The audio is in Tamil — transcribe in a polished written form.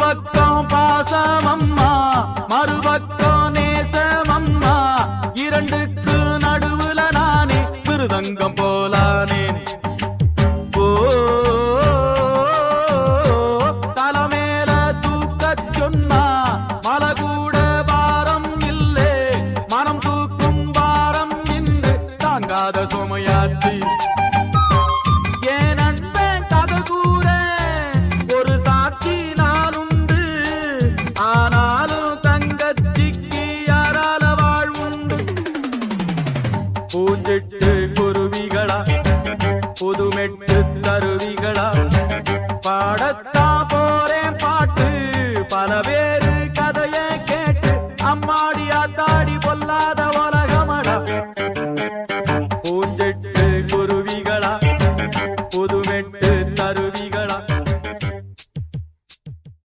பக்கம் பாசமம்மா மறுபக்கம் நேசமம்மா இரண்டுக்கு நடுவுல நானே மிருதங்கம் போலானேன் தலைமேல தூக்கச் சொன்னா மலை கூட பாரம் இல்லை மனம் தூக்கும் பாரம் என்று தாங்காத சுமையாச்சு பூஞ்சிட்டு குருவிகளா புதுமெட்டு தருவிகளா பாடத்தா போறேன் பாட்டு பலவே